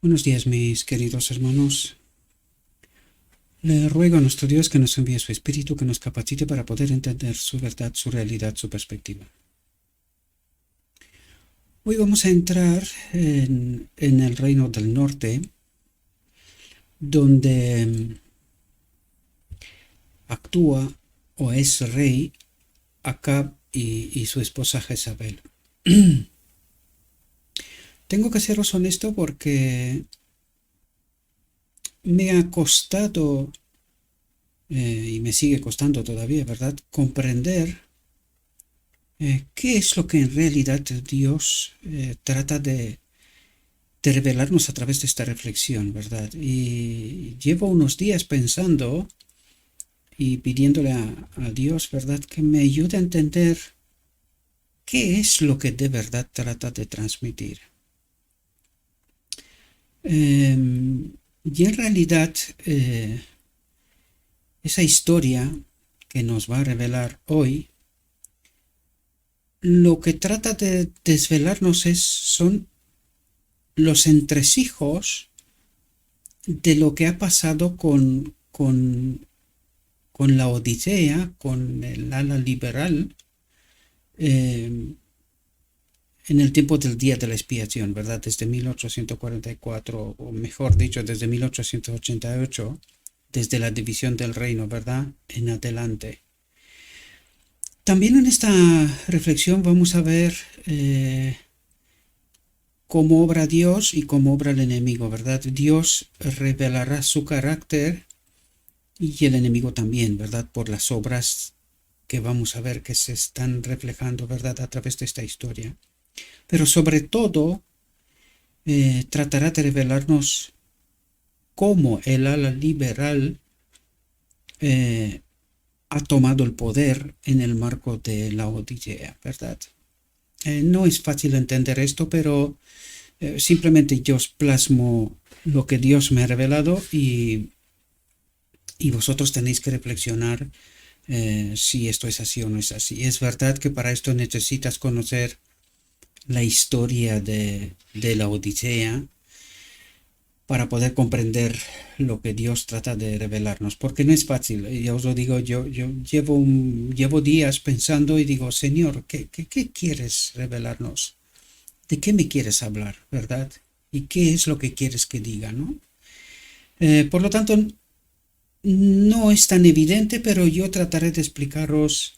Buenos días, mis queridos hermanos. Le ruego a nuestro Dios que nos envíe su Espíritu, que nos capacite para poder entender su verdad, su realidad, su perspectiva. Hoy vamos a entrar en el Reino del Norte, donde actúa o es rey Acab y su esposa Jezabel. Tengo que seros honesto porque me ha costado, y me sigue costando todavía, ¿verdad?, comprender qué es lo que en realidad Dios trata de revelarnos a través de esta reflexión, ¿verdad? Y llevo unos días pensando y pidiéndole a Dios, ¿verdad?, que me ayude a entender qué es lo que de verdad trata de transmitir. Y en realidad, esa historia que nos va a revelar hoy, lo que trata de desvelarnos son los entresijos de lo que ha pasado con la Odisea, con el ala liberal, en el tiempo del día de la expiación, ¿verdad? Desde 1844, o mejor dicho, desde 1888, desde la división del reino, ¿verdad?, en adelante. También en esta reflexión vamos a ver cómo obra Dios y cómo obra el enemigo, ¿verdad? Dios revelará su carácter y el enemigo también, ¿verdad? Por las obras que vamos a ver que se están reflejando, ¿verdad?, a través de esta historia. Pero sobre todo, tratará de revelarnos cómo el ala liberal ha tomado el poder en el marco de la Odisea, ¿verdad? No es fácil entender esto, pero simplemente yo os plasmo lo que Dios me ha revelado y vosotros tenéis que reflexionar si esto es así o no es así. Es verdad que para esto necesitas conocer la historia de la Odisea para poder comprender lo que Dios trata de revelarnos, porque no es fácil, ya os lo digo, yo llevo días pensando y digo, Señor, ¿qué quieres revelarnos? ¿De qué me quieres hablar, verdad? ¿Y qué es lo que quieres que diga, no? Por lo tanto, no es tan evidente, pero yo trataré de explicaros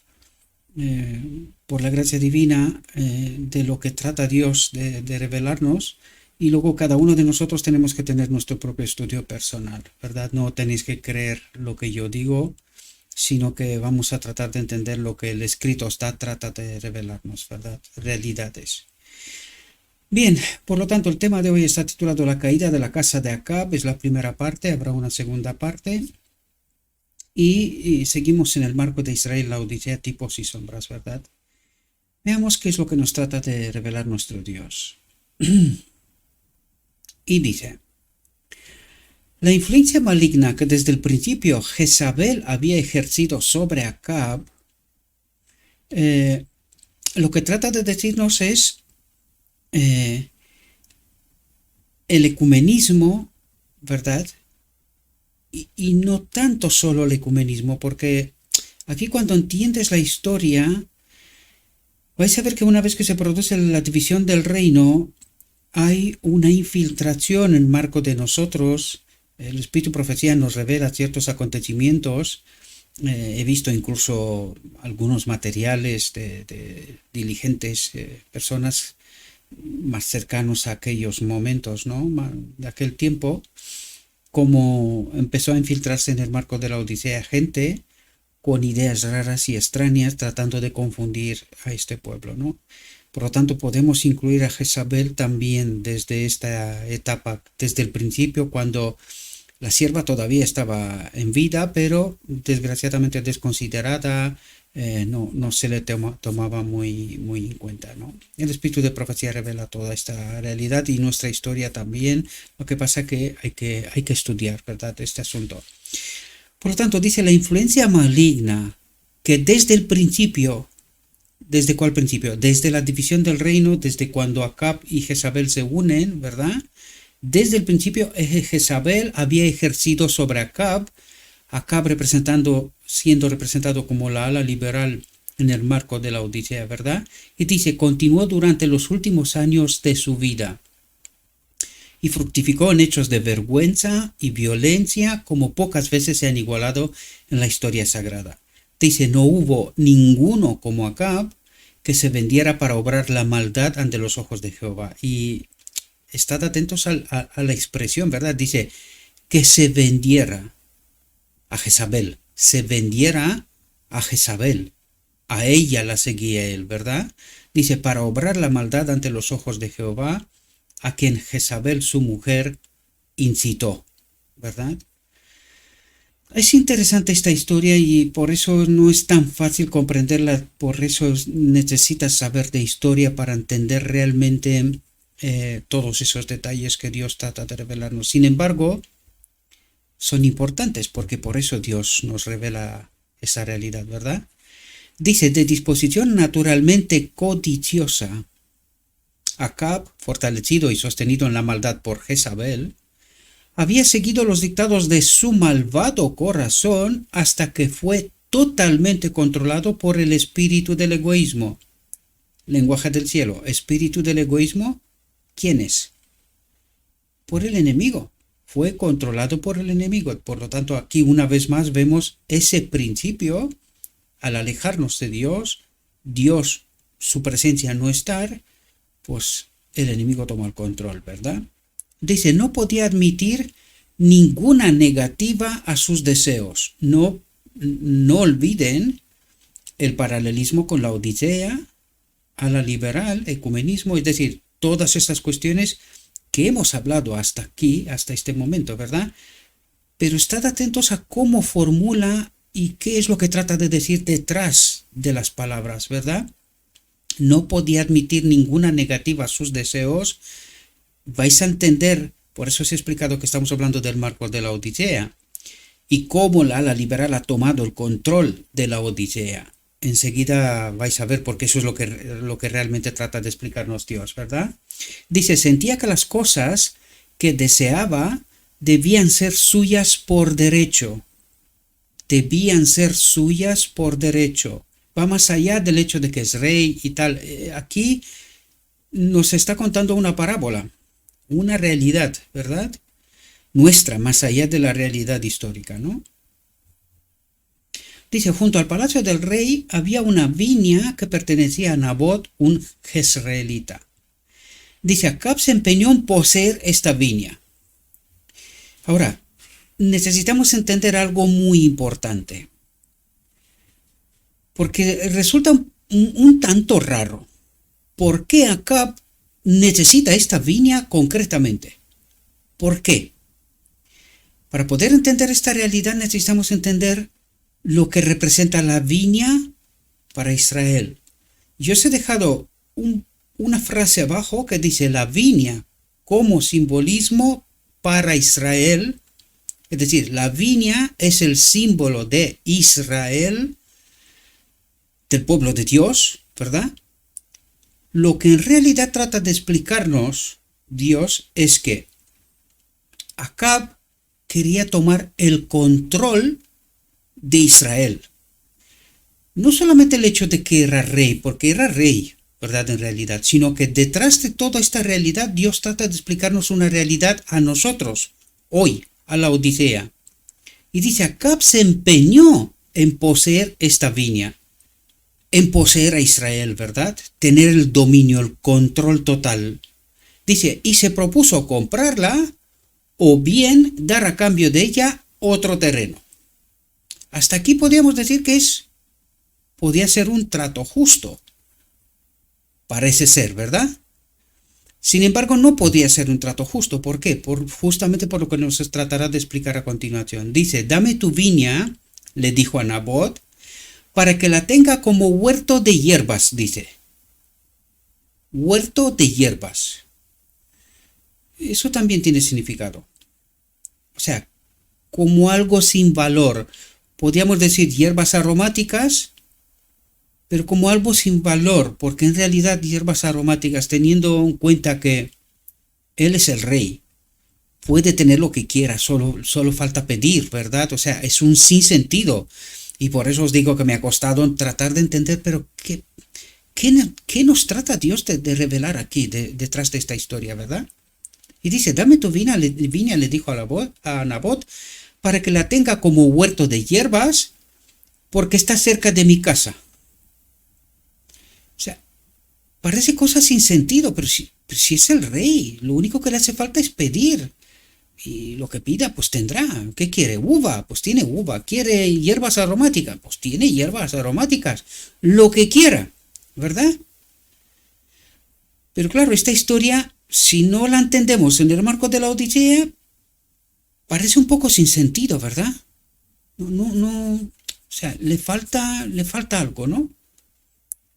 por la gracia divina de lo que trata Dios de revelarnos, y luego cada uno de nosotros tenemos que tener nuestro propio estudio personal, ¿verdad? No tenéis que creer lo que yo digo, sino que vamos a tratar de entender lo que el escrito trata de revelarnos, ¿verdad? Realidades. Bien, por lo tanto, el tema de hoy está titulado La caída de la casa de Acab, es la primera parte, habrá una segunda parte. Y seguimos en el marco de Israel, la Odisea, tipos y sombras, ¿verdad? Veamos qué es lo que nos trata de revelar nuestro Dios. Y dice, la influencia maligna que desde el principio Jezabel había ejercido sobre Acab, lo que trata de decirnos es el ecumenismo, ¿verdad? Y no tanto solo el ecumenismo, porque aquí cuando entiendes la historia, vais a ver que una vez que se produce la división del reino, hay una infiltración en marco de nosotros. El Espíritu Profecía nos revela ciertos acontecimientos. He visto incluso algunos materiales de diligentes personas más cercanos a aquellos momentos, ¿no?, de aquel tiempo, como empezó a infiltrarse en el marco de la Odisea gente con ideas raras y extrañas tratando de confundir a este pueblo, ¿no? Por lo tanto, podemos incluir a Jezabel también desde esta etapa, desde el principio, cuando la sierva todavía estaba en vida, pero desgraciadamente desconsiderada, no se le tomaba muy en cuenta, ¿no? El espíritu de profecía revela toda esta realidad y nuestra historia también. Lo que pasa que hay que estudiar, ¿verdad?, este asunto. Por lo tanto, dice la influencia maligna que desde el principio, ¿desde cuál principio? Desde la división del reino, desde cuando Acab y Jezabel se unen, ¿verdad? Desde el principio Jezabel había ejercido sobre Acab, siendo representado como la ala liberal en el marco de la Odisea, ¿verdad? Y dice, continuó durante los últimos años de su vida y fructificó en hechos de vergüenza y violencia como pocas veces se han igualado en la historia sagrada. Dice, no hubo ninguno como Acab que se vendiera para obrar la maldad ante los ojos de Jehová. Y estad atentos a la expresión, ¿verdad? Dice, que se vendiera a Jezabel, se vendiera a Jezabel, a ella la seguía él, ¿verdad? Dice, para obrar la maldad ante los ojos de Jehová, a quien Jezabel, su mujer, incitó, ¿verdad? Es interesante esta historia y por eso no es tan fácil comprenderla, por eso necesitas saber de historia para entender realmente todos esos detalles que Dios trata de revelarnos. Sin embargo, son importantes porque por eso Dios nos revela esa realidad, ¿verdad? Dice, de disposición naturalmente codiciosa, Acab, fortalecido y sostenido en la maldad por Jezabel, había seguido los dictados de su malvado corazón hasta que fue totalmente controlado por el espíritu del egoísmo. Lenguaje del cielo, espíritu del egoísmo, ¿quién es? Por el enemigo. Fue controlado por el enemigo. Por lo tanto, aquí una vez más vemos ese principio. Al alejarnos de Dios, su presencia no estar, pues el enemigo toma el control, ¿verdad? Dice, no podía admitir ninguna negativa a sus deseos. No olviden el paralelismo con la Odisea, a la liberal, ecumenismo, es decir, todas estas cuestiones que hemos hablado hasta aquí, hasta este momento, ¿verdad? Pero estad atentos a cómo formula y qué es lo que trata de decir detrás de las palabras, ¿verdad? No podía admitir ninguna negativa a sus deseos. Vais a entender, por eso os he explicado que estamos hablando del marco de la Odisea y cómo la ala liberal ha tomado el control de la Odisea. Enseguida vais a ver porque eso es lo que realmente trata de explicarnos Dios, ¿verdad? Dice, sentía que las cosas que deseaba debían ser suyas por derecho. Debían ser suyas por derecho. Va más allá del hecho de que es rey y tal. Aquí nos está contando una parábola, una realidad, ¿verdad? Nuestra, más allá de la realidad histórica, ¿no? Dice, junto al palacio del rey había una viña que pertenecía a Nabot, un jezreelita. Dice, Acab se empeñó en poseer esta viña. Ahora, necesitamos entender algo muy importante, porque resulta un tanto raro. ¿Por qué Acab necesita esta viña concretamente? ¿Por qué? Para poder entender esta realidad necesitamos entender lo que representa la viña para Israel. Yo os he dejado una frase abajo que dice la viña como simbolismo para Israel. Es decir, la viña es el símbolo de Israel, del pueblo de Dios, ¿verdad? Lo que en realidad trata de explicarnos Dios es que Acab quería tomar el control de Israel. No solamente el hecho de que era rey, porque era rey, ¿verdad? En realidad, sino que detrás de toda esta realidad Dios trata de explicarnos una realidad a nosotros, hoy, a la Odisea. Y dice, Acab se empeñó en poseer esta viña, en poseer a Israel, ¿verdad? Tener el dominio, el control total. Dice, y se propuso comprarla o bien dar a cambio de ella otro terreno. Hasta aquí podríamos decir que podía ser un trato justo. Parece ser, ¿verdad? Sin embargo, no podía ser un trato justo. ¿Por qué? Justamente por lo que nos tratará de explicar a continuación. Dice, dame tu viña, le dijo a Nabot, para que la tenga como huerto de hierbas, dice. Huerto de hierbas. Eso también tiene significado. O sea, como algo sin valor. Podríamos decir hierbas aromáticas, pero como algo sin valor, porque en realidad hierbas aromáticas, teniendo en cuenta que él es el rey, puede tener lo que quiera, solo falta pedir, ¿verdad? O sea, es un sinsentido. Y por eso os digo que me ha costado tratar de entender, pero ¿qué nos trata Dios de revelar aquí, detrás de esta historia, ¿verdad? Y dice, dame tu viña, le dijo a Nabot, para que la tenga como huerto de hierbas, porque está cerca de mi casa. O sea, parece cosa sin sentido, pero si es el rey, lo único que le hace falta es pedir. Y lo que pida, pues tendrá. ¿Qué quiere? Uva, pues tiene uva. ¿Quiere hierbas aromáticas? Pues tiene hierbas aromáticas. Lo que quiera, ¿verdad? Pero claro, esta historia, si no la entendemos en el marco de la Odisea, parece un poco sin sentido, ¿verdad? No, o sea, le falta algo, ¿no?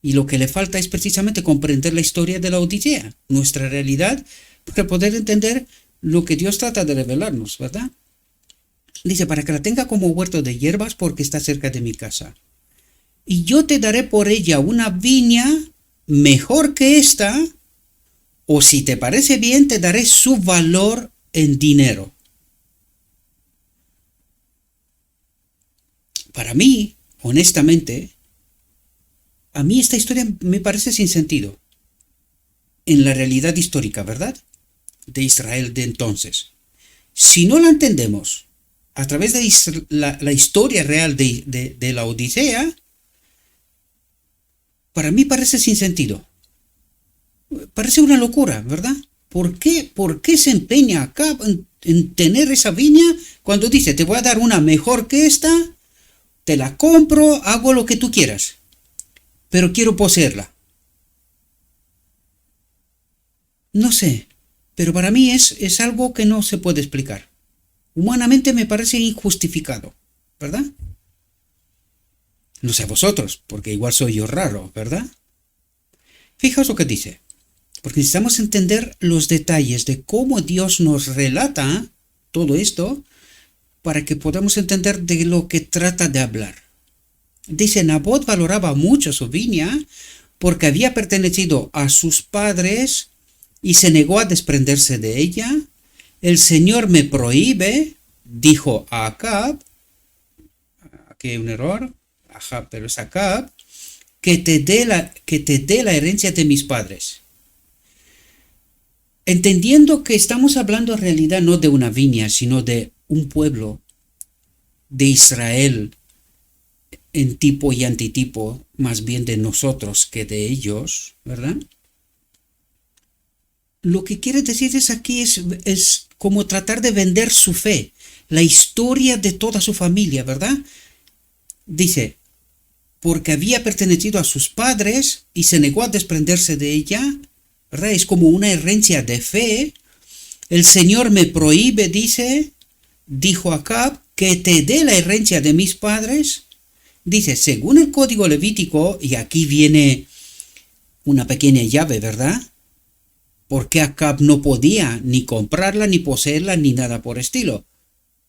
Y lo que le falta es precisamente comprender la historia de la Odisea, nuestra realidad, para poder entender lo que Dios trata de revelarnos, ¿verdad? Dice, para que la tenga como huerto de hierbas porque está cerca de mi casa. Y yo te daré por ella una viña mejor que esta, o si te parece bien, te daré su valor en dinero. Para mí, honestamente, a mí esta historia me parece sin sentido en la realidad histórica, ¿verdad? De Israel de entonces. Si no la entendemos a través de la historia real de la Odisea, para mí parece sin sentido. Parece una locura, ¿verdad? ¿Por qué se empeña acá en tener esa viña cuando dice, te voy a dar una mejor que esta, te la compro, hago lo que tú quieras, pero quiero poseerla? No sé, pero para mí es algo que no se puede explicar. Humanamente me parece injustificado, ¿verdad? No sé vosotros, porque igual soy yo raro, ¿verdad? Fijaos lo que dice, porque necesitamos entender los detalles de cómo Dios nos relata todo esto para que podamos entender de lo que trata de hablar. Dice, Nabot valoraba mucho su viña porque había pertenecido a sus padres y se negó a desprenderse de ella. El Señor me prohíbe, dijo a Acab, aquí hay un error, pero es Acab, que te dé la herencia de mis padres. Entendiendo que estamos hablando en realidad no de una viña, sino de un pueblo de Israel, en tipo y antitipo, más bien de nosotros que de ellos, ¿verdad? Lo que quiere decir es como tratar de vender su fe, la historia de toda su familia, ¿verdad? Dice, porque había pertenecido a sus padres y se negó a desprenderse de ella, ¿verdad? Es como una herencia de fe. El Señor me prohíbe, dijo Acab, que te dé la herencia de mis padres. Dice, según el código levítico, y aquí viene una pequeña llave, ¿verdad? Porque Acab no podía ni comprarla, ni poseerla, ni nada por estilo.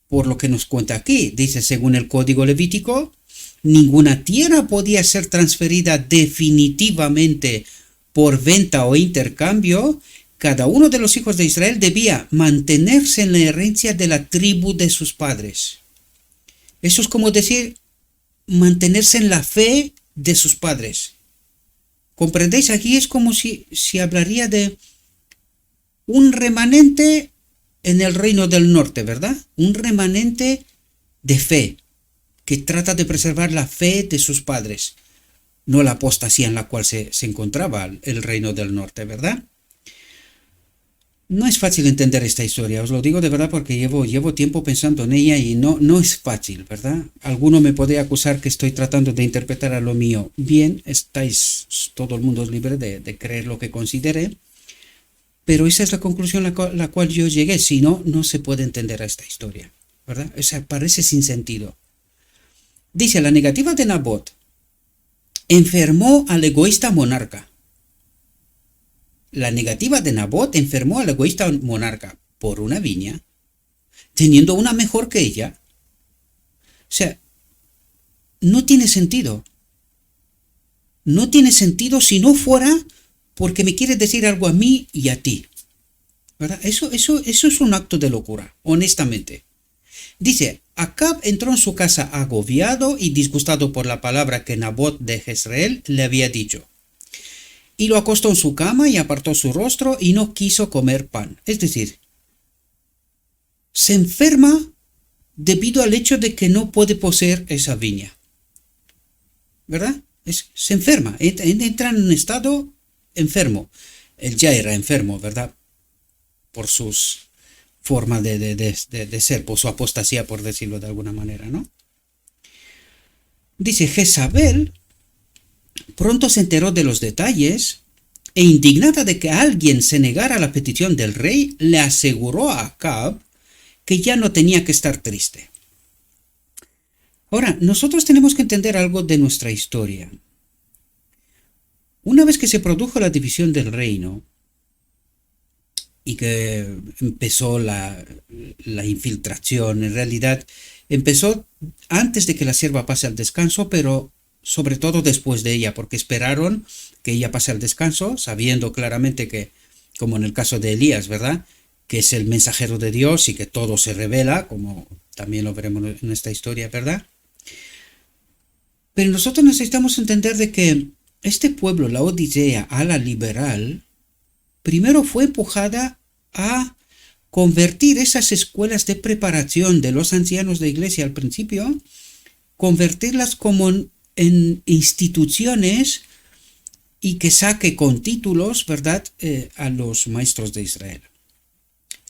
Por lo que nos cuenta aquí, dice, según el código levítico, ninguna tierra podía ser transferida definitivamente por venta o intercambio. Cada uno de los hijos de Israel debía mantenerse en la herencia de la tribu de sus padres. Eso es como decir, mantenerse en la fe de sus padres. ¿Comprendéis? Aquí es como si hablaría de un remanente en el reino del norte, ¿verdad? Un remanente de fe, que trata de preservar la fe de sus padres, no la apostasía en la cual se encontraba el reino del norte, ¿verdad? No es fácil entender esta historia, os lo digo de verdad porque llevo tiempo pensando en ella y no es fácil, ¿verdad? Alguno me puede acusar que estoy tratando de interpretar a lo mío. Bien, todo el mundo es libre de creer lo que considere, pero esa es la conclusión a la cual yo llegué. Si no, no se puede entender a esta historia, ¿verdad? O sea, parece sin sentido. Dice, la negativa de Nabot enfermó al egoísta monarca. La negativa de Nabot enfermó al egoísta monarca por una viña, teniendo una mejor que ella. O sea, no tiene sentido. No tiene sentido si no fuera porque me quieres decir algo a mí y a ti. ¿verdad? Eso es un acto de locura, honestamente. Dice, Acab entró en su casa agobiado y disgustado por la palabra que Nabot de Jezreel le había dicho. Y lo acostó en su cama y apartó su rostro y no quiso comer pan. Es decir, se enferma debido al hecho de que no puede poseer esa viña. ¿Verdad? Se enferma, entra en un estado enfermo. Él ya era enfermo, ¿verdad? Por sus formas de ser, por su apostasía, por decirlo de alguna manera, ¿no? Dice, Jezabel pronto se enteró de los detalles e indignada de que alguien se negara a la petición del rey, le aseguró a Acab que ya no tenía que estar triste. Ahora, nosotros tenemos que entender algo de nuestra historia. Una vez que se produjo la división del reino y que empezó la infiltración, en realidad empezó antes de que la sierva pase al descanso, pero sobre todo después de ella, porque esperaron que ella pase al descanso, sabiendo claramente que, como en el caso de Elías, ¿verdad?, que es el mensajero de Dios y que todo se revela, como también lo veremos en esta historia, ¿verdad? Pero nosotros necesitamos entender de que este pueblo, la Odisea, a la liberal, primero fue empujada a convertir esas escuelas de preparación de los ancianos de iglesia al principio, convertirlas como en instituciones y que saque con títulos, ¿verdad?, a los maestros de Israel.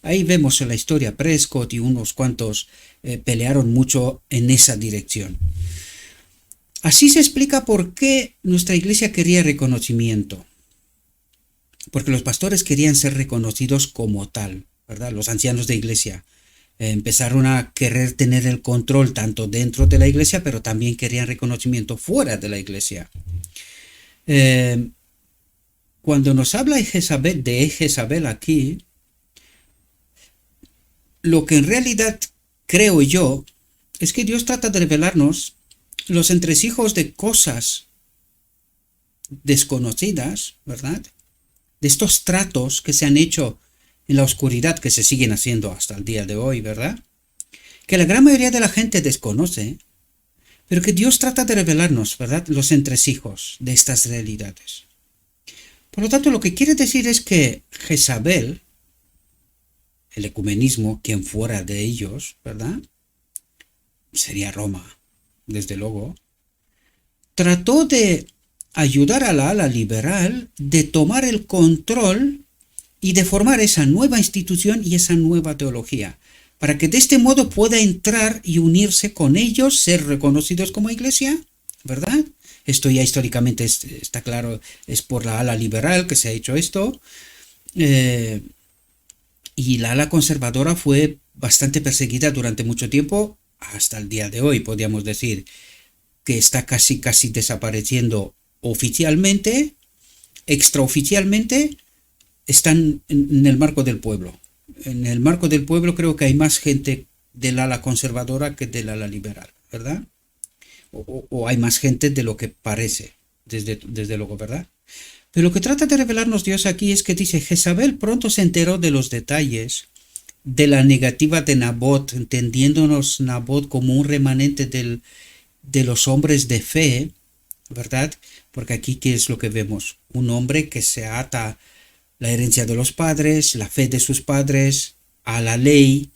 Ahí vemos en la historia Prescott y unos cuantos pelearon mucho en esa dirección. Así se explica por qué nuestra iglesia quería reconocimiento. Porque los pastores querían ser reconocidos como tal, ¿verdad? Los ancianos de iglesia empezaron a querer tener el control tanto dentro de la iglesia, pero también querían reconocimiento fuera de la iglesia. Cuando nos habla de Jezabel aquí, lo que en realidad creo yo es que Dios trata de revelarnos los entresijos de cosas desconocidas, ¿verdad?, de estos tratos que se han hecho en la oscuridad, que se siguen haciendo hasta el día de hoy, ¿verdad?, que la gran mayoría de la gente desconoce, pero que Dios trata de revelarnos, ¿verdad?, los entresijos de estas realidades. Por lo tanto, lo que quiere decir es que Jezabel, el ecumenismo, quien fuera de ellos, ¿verdad?, sería Roma, desde luego, trató de ayudar a la ala liberal de tomar el control y de formar esa nueva institución y esa nueva teología, para que de este modo pueda entrar y unirse con ellos, ser reconocidos como iglesia, ¿verdad? Esto ya históricamente está claro, es por la ala liberal que se ha hecho esto, y la ala conservadora fue bastante perseguida durante mucho tiempo, hasta el día de hoy, podríamos decir, que está casi desapareciendo oficialmente. Extraoficialmente están en el marco del pueblo. En el marco del pueblo creo que hay más gente del ala conservadora que del ala liberal, ¿verdad? O hay más gente de lo que parece, desde luego, ¿verdad? Pero lo que trata de revelarnos Dios aquí es que dice, Jezabel pronto se enteró de los detalles de la negativa de Nabot, entendiéndonos Nabot como un remanente de los hombres de fe, ¿verdad? Porque aquí, ¿qué es lo que vemos? Un hombre que se ata la herencia de los padres, la fe de sus padres, a la ley,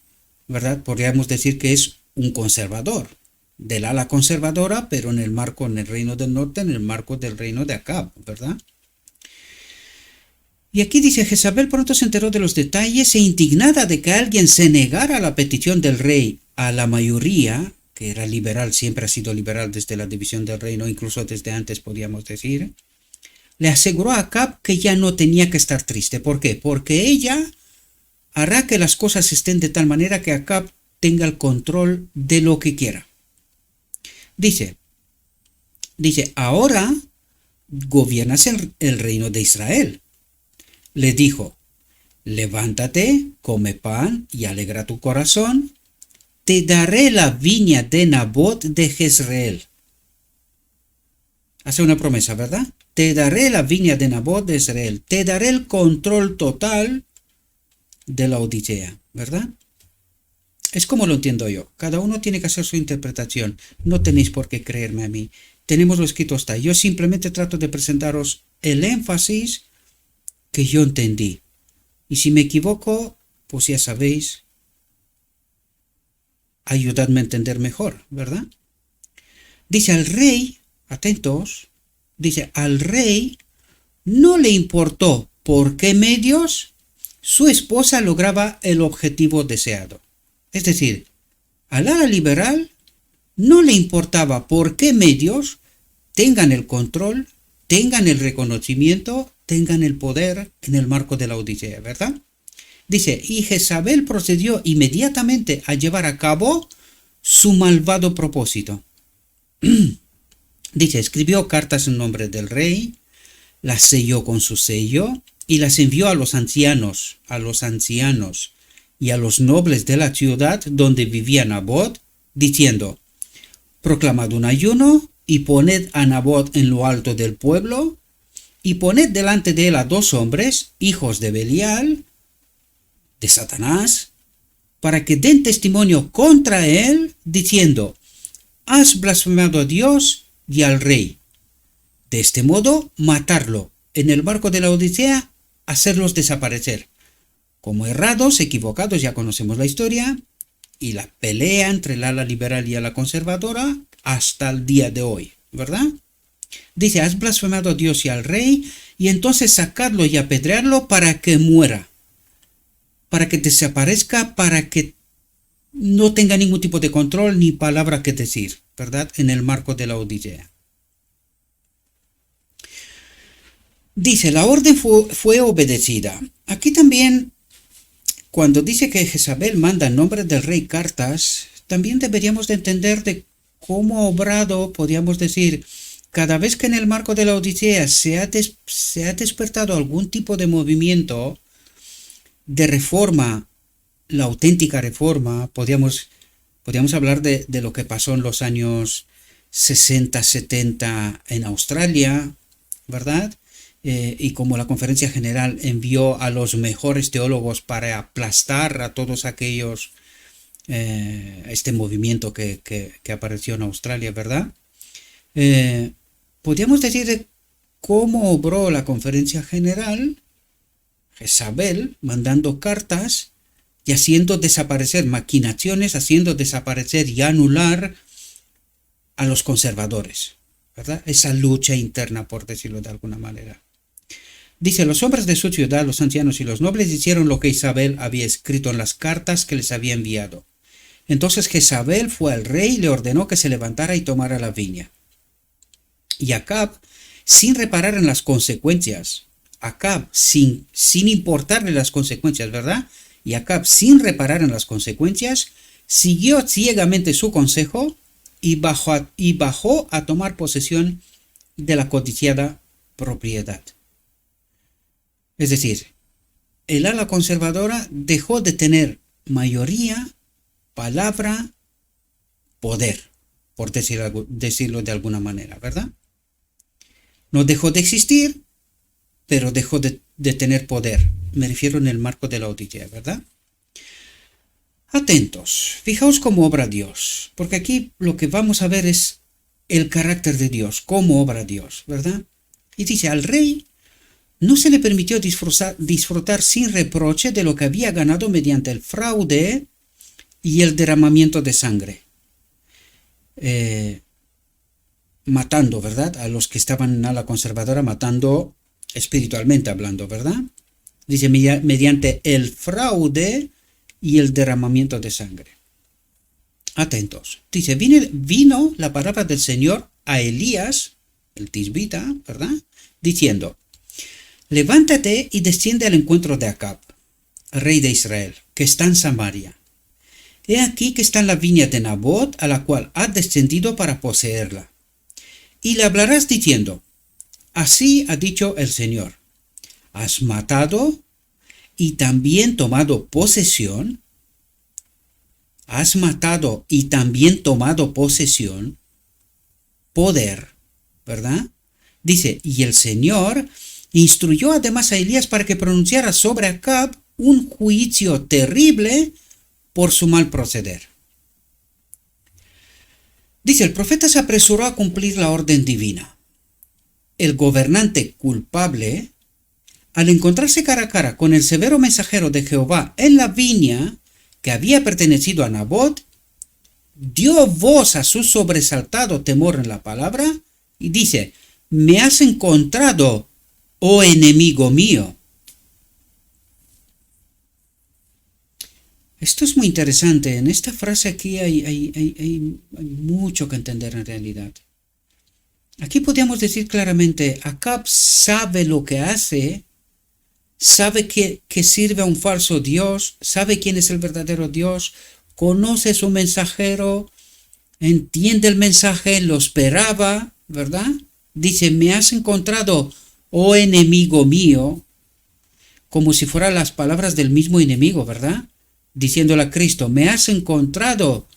¿verdad? Podríamos decir que es un conservador, del ala conservadora, pero en el reino del norte, en el marco del reino de Acab, ¿verdad? Y aquí dice, Jezabel pronto se enteró de los detalles e indignada de que alguien se negara a la petición del rey a la mayoría, que era liberal, siempre ha sido liberal desde la división del reino, incluso desde antes podríamos decir, le aseguró a Acab que ya no tenía que estar triste. ¿Por qué? Porque ella hará que las cosas estén de tal manera que Acab tenga el control de lo que quiera. Dice, ahora gobiernas el reino de Israel. Le dijo, levántate, come pan y alegra tu corazón, te daré la viña de Nabot de Jezreel. Hace una promesa, ¿verdad? Te daré la viña de Nabot de Jezreel, te daré el control total de la Odisea, ¿verdad? Es como lo entiendo yo. Cada uno tiene que hacer su interpretación. No tenéis por qué creerme a mí. Tenemos lo escrito hasta ahí. Yo simplemente trato de presentaros el énfasis que yo entendí. Y si me equivoco, pues ya sabéis, ayudadme a entender mejor, ¿verdad? Dice al rey, atentos, dice al rey no le importó por qué medios su esposa lograba el objetivo deseado. Es decir, al ala liberal no le importaba por qué medios tengan el control, tengan el reconocimiento, tengan el poder en el marco de la Odisea, ¿verdad? Dice, y Jezabel procedió inmediatamente a llevar a cabo su malvado propósito. Dice, escribió cartas en nombre del rey, las selló con su sello y las envió a los ancianos y a los nobles de la ciudad donde vivía Nabot, diciendo, proclamad un ayuno y poned a Nabot en lo alto del pueblo y poned delante de él a 2 hombres, hijos de Belial, de Satanás, para que den testimonio contra él, diciendo, has blasfemado a Dios y al rey. De este modo, matarlo en el barco de la Odisea, hacerlos desaparecer. Como errados, equivocados, ya conocemos la historia, y la pelea entre el ala liberal y el ala conservadora hasta el día de hoy, ¿verdad? Dice, has blasfemado a Dios y al rey, y entonces sacarlo y apedrearlo para que muera, para que desaparezca, para que no tenga ningún tipo de control ni palabra que decir, ¿verdad? En el marco de la Odisea. Dice, la orden fue obedecida. Aquí también, cuando dice que Jezabel manda en nombre del rey cartas, también deberíamos de entender de cómo ha obrado, podríamos decir, cada vez que en el marco de la Odisea se ha despertado algún tipo de movimiento de reforma, la auténtica reforma, podríamos hablar de lo que pasó en los años 60, 70 en Australia, ¿verdad? Y como la Conferencia General envió a los mejores teólogos para aplastar a todos aquellos, este movimiento que apareció en Australia, ¿verdad? Podríamos decir de cómo obró la Conferencia General, Jezabel mandando cartas y haciendo desaparecer maquinaciones, haciendo desaparecer y anular a los conservadores, ¿verdad? Esa lucha interna, por decirlo de alguna manera. Dice, los hombres de su ciudad, los ancianos y los nobles hicieron lo que Isabel había escrito en las cartas que les había enviado. Entonces Jezabel fue al rey y le ordenó que se levantara y tomara la viña. Y Acab, sin reparar en las consecuencias, sin importarle las consecuencias, ¿verdad? Y Acab, sin reparar en las consecuencias, siguió ciegamente su consejo y bajó a tomar posesión de la codiciada propiedad. Es decir, el ala conservadora dejó de tener mayoría, palabra, poder, por decirlo de alguna manera, ¿verdad? No dejó de existir, pero dejó de tener poder. Me refiero en el marco de la Odisea, ¿verdad? Atentos, fijaos cómo obra Dios, porque aquí lo que vamos a ver es el carácter de Dios, cómo obra Dios, ¿verdad? Y dice, al rey no se le permitió disfrutar sin reproche de lo que había ganado mediante el fraude y el derramamiento de sangre. Matando, ¿verdad? A los que estaban a la conservadora, matando espiritualmente hablando, ¿verdad? Dice, mediante el fraude y el derramamiento de sangre. Atentos. Dice, vino la palabra del Señor a Elías, el tisbita, ¿verdad? Diciendo, levántate y desciende al encuentro de Acab, rey de Israel, que está en Samaria. He aquí que está en la viña de Nabot, a la cual has descendido para poseerla. Y le hablarás diciendo, así ha dicho el Señor, has matado y también tomado posesión. Has matado y también tomado posesión, poder, ¿verdad? Dice, y el Señor instruyó además a Elías para que pronunciara sobre Acab un juicio terrible por su mal proceder. Dice, el profeta se apresuró a cumplir la orden divina. El gobernante culpable, al encontrarse cara a cara con el severo mensajero de Jehová en la viña que había pertenecido a Nabot, dio voz a su sobresaltado temor en la palabra y dice, me has encontrado, oh enemigo mío. Esto es muy interesante. En esta frase aquí hay mucho que entender en realidad. Aquí podríamos decir claramente, Acab sabe lo que hace, sabe que sirve a un falso Dios, sabe quién es el verdadero Dios, conoce su mensajero, entiende el mensaje, lo esperaba, ¿verdad? Dice, me has encontrado, oh enemigo mío, como si fueran las palabras del mismo enemigo, ¿verdad? Diciéndole a Cristo, me has encontrado,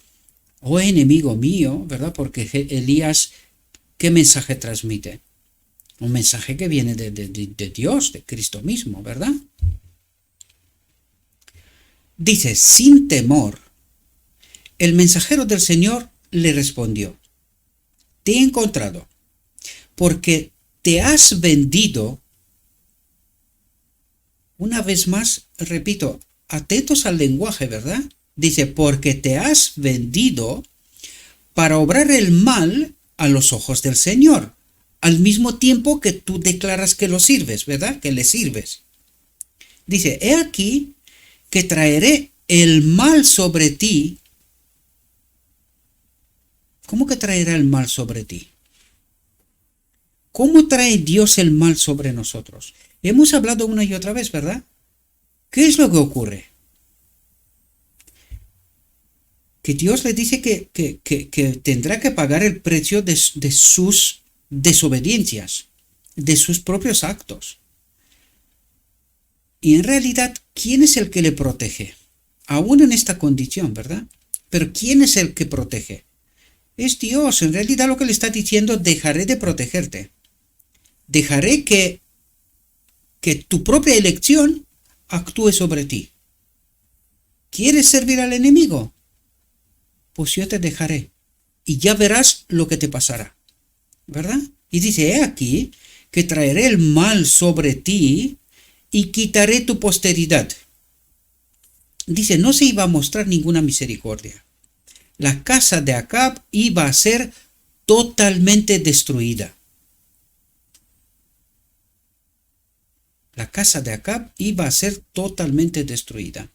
oh enemigo mío, ¿verdad? Porque Elías, ¿qué mensaje transmite? Un mensaje que viene de Dios, de Cristo mismo, ¿verdad? Dice, sin temor, el mensajero del Señor le respondió, te he encontrado, porque te has vendido. Una vez más, repito, atentos al lenguaje, ¿verdad? Dice, porque te has vendido para obrar el mal a los ojos del Señor, al mismo tiempo que tú declaras que lo sirves, ¿verdad? Que le sirves. Dice, he aquí que traeré el mal sobre ti. ¿Cómo que traerá el mal sobre ti? ¿Cómo trae Dios el mal sobre nosotros? Hemos hablado una y otra vez, ¿verdad? ¿Qué es lo que ocurre? Que Dios le dice que tendrá que pagar el precio de sus desobediencias, de sus propios actos. Y en realidad, ¿quién es el que le protege? Aún en esta condición, ¿verdad? Pero ¿quién es el que protege? Es Dios. En realidad lo que le está diciendo, dejaré de protegerte. Dejaré que tu propia elección actúe sobre ti. ¿Quieres servir al enemigo? Pues yo te dejaré y ya verás lo que te pasará, ¿verdad? Y dice, he aquí que traeré el mal sobre ti y quitaré tu posteridad. Dice, no se iba a mostrar ninguna misericordia. La casa de Acab iba a ser totalmente destruida. La casa de Acab iba a ser totalmente destruida.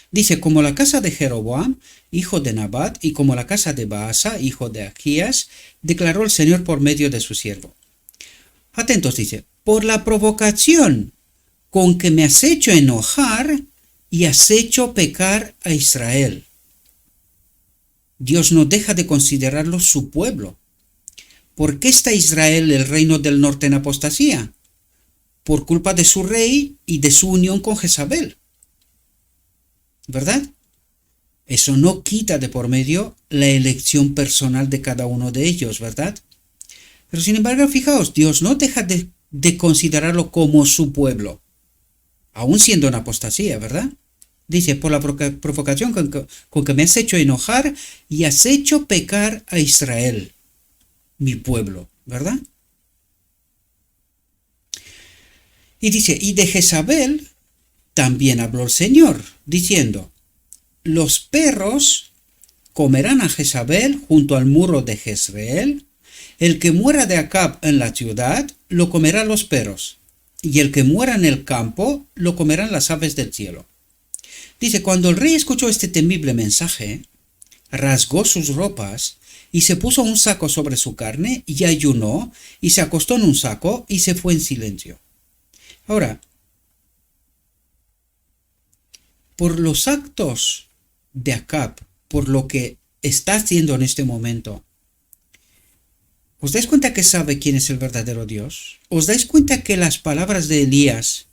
Dice, como la casa de Jeroboam, hijo de Nabat, y como la casa de Baasa, hijo de Achías, declaró el Señor por medio de su siervo. Atentos, dice, por la provocación con que me has hecho enojar y has hecho pecar a Israel. Dios no deja de considerarlo su pueblo. ¿Por qué está Israel, el reino del norte, en apostasía? Por culpa de su rey y de su unión con Jezabel. ¿Verdad? Eso no quita de por medio la elección personal de cada uno de ellos, ¿verdad? Pero sin embargo, fijaos, Dios no deja de considerarlo como su pueblo, aún siendo en apostasía, ¿verdad? Dice, por la provocación con que me has hecho enojar y has hecho pecar a Israel, mi pueblo, ¿verdad? Y dice, y de Jezabel también habló el Señor, diciendo, los perros comerán a Jezabel junto al muro de Jezreel, el que muera de Acab en la ciudad, lo comerán los perros, y el que muera en el campo, lo comerán las aves del cielo. Dice, cuando el rey escuchó este temible mensaje, rasgó sus ropas, y se puso un saco sobre su carne, y ayunó, y se acostó en un saco, y se fue en silencio. Ahora, por los actos de Acab, por lo que está haciendo en este momento, ¿os dais cuenta que sabe quién es el verdadero Dios? ¿Os dais cuenta que las palabras de Elías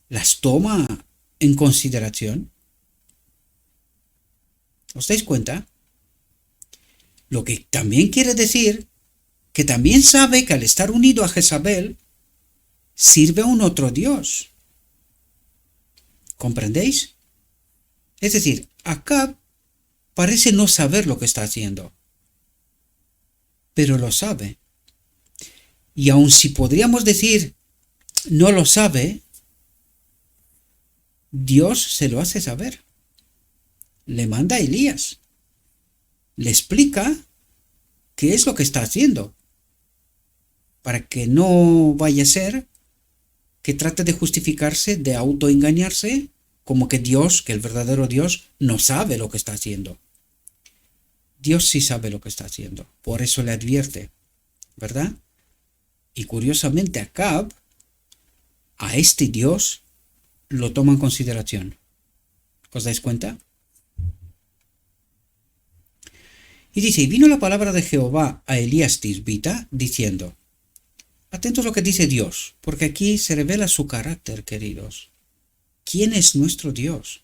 las toma en consideración? ¿Os dais cuenta? Lo que también quiere decir que también sabe que al estar unido a Jezabel, sirve a un otro Dios. ¿Comprendéis? Es decir, Acab parece no saber lo que está haciendo, pero lo sabe. Y aun si podríamos decir no lo sabe, Dios se lo hace saber. Le manda a Elías. Le explica qué es lo que está haciendo, para que no vaya a ser que trate de justificarse, de autoengañarse, como que Dios, que el verdadero Dios, no sabe lo que está haciendo. Dios sí sabe lo que está haciendo, por eso le advierte, ¿verdad? Y curiosamente Acab, a este Dios, lo toma en consideración. ¿Os dais cuenta? Y dice, y vino la palabra de Jehová a Elías Tisbita, diciendo, atentos a lo que dice Dios, porque aquí se revela su carácter, queridos. ¿Quién es nuestro Dios?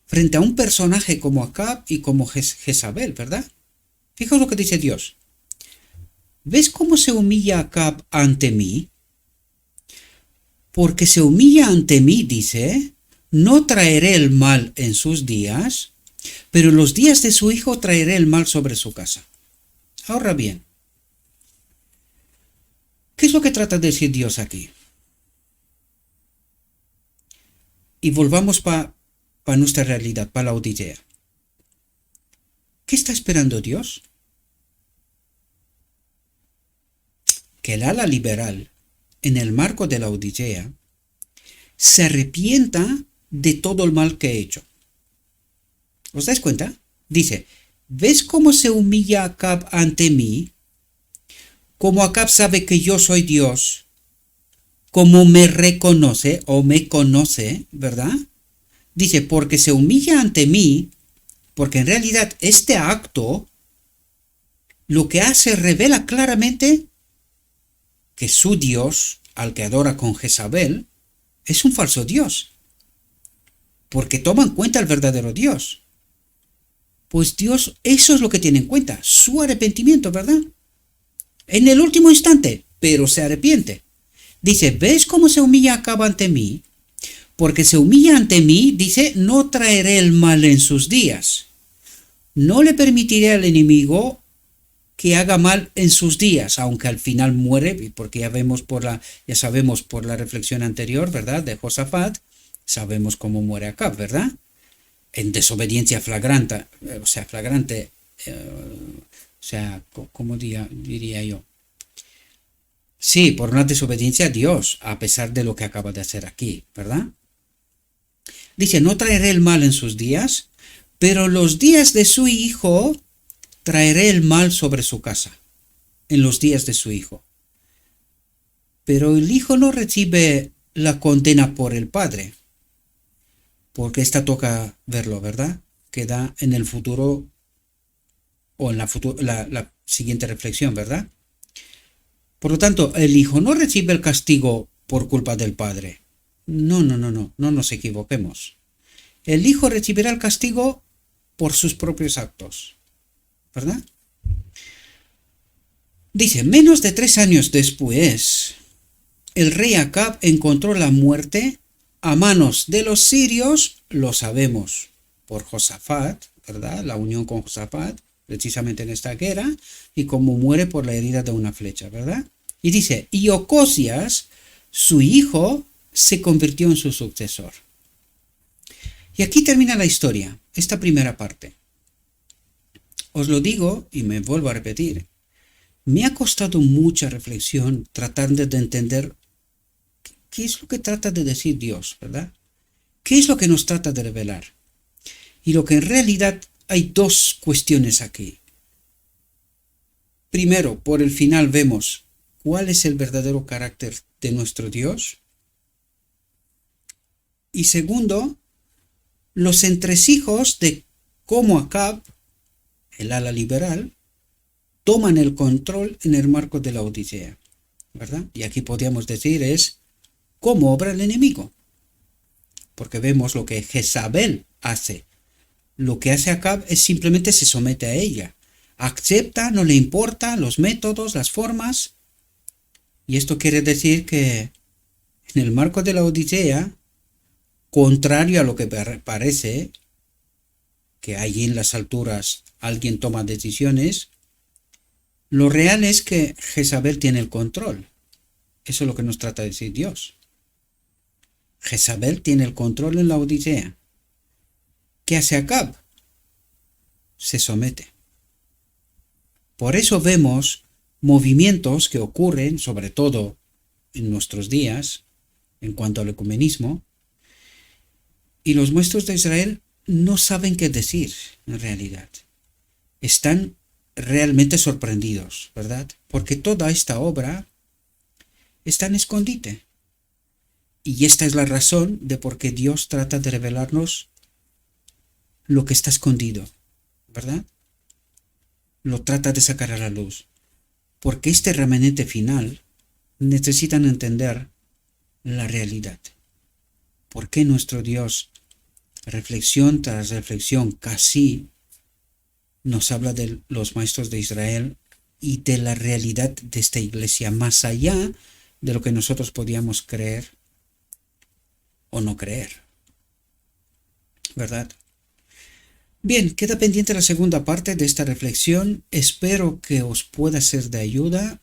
Frente a un personaje como Acab y como Jezabel, ¿verdad? Fijaos lo que dice Dios. ¿Ves cómo se humilla Acab ante mí? Porque se humilla ante mí, dice, no traeré el mal en sus días, pero en los días de su hijo traeré el mal sobre su casa. Ahora bien, ¿qué es lo que trata de decir Dios aquí? Y volvamos para nuestra realidad, para la Odisea. ¿Qué está esperando Dios? Que el ala liberal, en el marco de la Odisea, se arrepienta de todo el mal que he hecho. ¿Os dais cuenta? Dice, ¿ves cómo se humilla Acab ante mí? Como Acab sabe que yo soy Dios, como me reconoce o me conoce, ¿verdad? Dice, porque se humilla ante mí, porque en realidad este acto lo que hace revela claramente que su Dios, al que adora con Jezabel, es un falso Dios, porque toma en cuenta el verdadero Dios. Pues Dios, eso es lo que tiene en cuenta, su arrepentimiento, ¿verdad? En el último instante, pero se arrepiente. Dice, ¿ves cómo se humilla Acab ante mí? Porque se humilla ante mí, dice, no traeré el mal en sus días. No le permitiré al enemigo que haga mal en sus días, aunque al final muere, porque ya sabemos por la reflexión anterior, ¿verdad? De Josafat, sabemos cómo muere Acab, ¿verdad? En desobediencia flagrante, ¿cómo diría yo? Sí, por una desobediencia a Dios, a pesar de lo que acaba de hacer aquí, ¿verdad? Dice, no traeré el mal en sus días, pero los días de su hijo traeré el mal sobre su casa, en los días de su hijo. Pero el hijo no recibe la condena por el padre, porque esta toca verlo, ¿verdad? Queda en el futuro o en la siguiente reflexión, ¿verdad? Por lo tanto, el hijo no recibe el castigo por culpa del padre. No nos equivoquemos. El hijo recibirá el castigo por sus propios actos, ¿verdad? Dice, menos de 3 años después, el rey Acab encontró la muerte a manos de los sirios, lo sabemos por Josafat, ¿verdad? La unión con Josafat, precisamente en esta guerra, y como muere por la herida de una flecha, ¿verdad? Y dice, y Ocosias, su hijo, se convirtió en su sucesor. Y aquí termina la historia, esta primera parte. Os lo digo y me vuelvo a repetir, me ha costado mucha reflexión tratando de entender qué es lo que trata de decir Dios, ¿verdad? ¿Qué es lo que nos trata de revelar? Y lo que en realidad hay 2 cuestiones aquí. Primero, por el final vemos cuál es el verdadero carácter de nuestro Dios. Y segundo, los entresijos de cómo Acab, el ala liberal, toman el control en el marco de la Odisea, ¿verdad? Y aquí podríamos decir es cómo obra el enemigo, porque vemos lo que Jezabel hace. Lo que hace Acab es simplemente se somete a ella, acepta, no le importa los métodos, las formas, y esto quiere decir que en el marco de la Odisea, contrario a lo que parece, que allí en las alturas alguien toma decisiones, lo real es que Jezabel tiene el control. Eso es lo que nos trata de decir Dios. Jezabel tiene el control en la Odisea. ¿Qué hace Acab? Se somete. Por eso vemos movimientos que ocurren, sobre todo en nuestros días, en cuanto al ecumenismo, y los maestros de Israel no saben qué decir en realidad. Están realmente sorprendidos, ¿verdad? Porque toda esta obra está en escondite. Y esta es la razón de por qué Dios trata de revelarnos lo que está escondido, ¿verdad? Lo trata de sacar a la luz. Porque este remanente final necesitan entender la realidad. ¿Por qué nuestro Dios, reflexión tras reflexión, casi nos habla de los maestros de Israel y de la realidad de esta iglesia, más allá de lo que nosotros podíamos creer o no creer? ¿Verdad? Bien, queda pendiente la segunda parte de esta reflexión. Espero que os pueda ser de ayuda.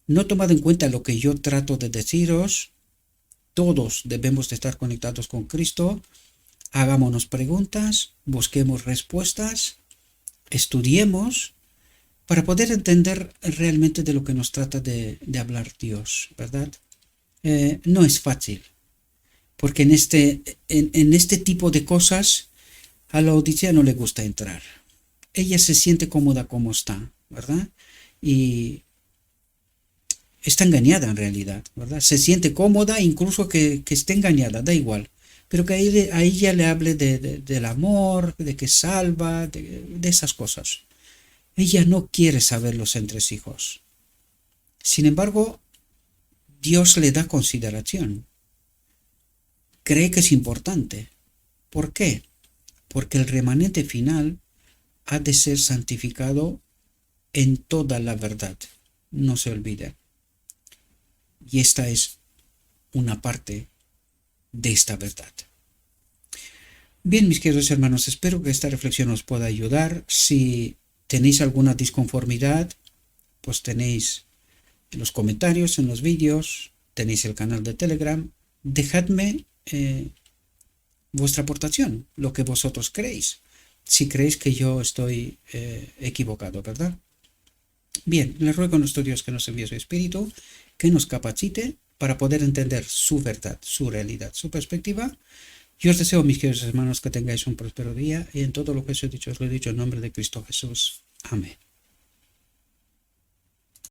No tomado en cuenta lo que yo trato de deciros, todos debemos de estar conectados con Cristo. Hagámonos preguntas, busquemos respuestas, estudiemos para poder entender realmente de lo que nos trata de hablar Dios, ¿verdad? No es fácil, porque en este tipo de cosas a la Odisea no le gusta entrar. Ella se siente cómoda como está, ¿verdad? Y está engañada en realidad, ¿verdad? Se siente cómoda, incluso que esté engañada, da igual. Pero que a ella le hable del amor, de que salva, de esas cosas. Ella no quiere saber los entresijos. Sin embargo, Dios le da consideración. Cree que es importante. ¿Por qué? Porque el remanente final ha de ser santificado en toda la verdad. No se olvide. Y esta es una parte de esta verdad. Bien, mis queridos hermanos, espero que esta reflexión os pueda ayudar. Si tenéis alguna disconformidad, pues tenéis en los comentarios, en los vídeos, tenéis el canal de Telegram. Dejadme vuestra aportación, lo que vosotros creéis, si creéis que yo estoy equivocado, ¿verdad? Bien, le ruego a nuestro Dios que nos envíe su Espíritu, que nos capacite para poder entender su verdad, su realidad, su perspectiva. Yo os deseo, mis queridos hermanos, que tengáis un próspero día y en todo lo que os he dicho, os lo he dicho en nombre de Cristo Jesús. Amén.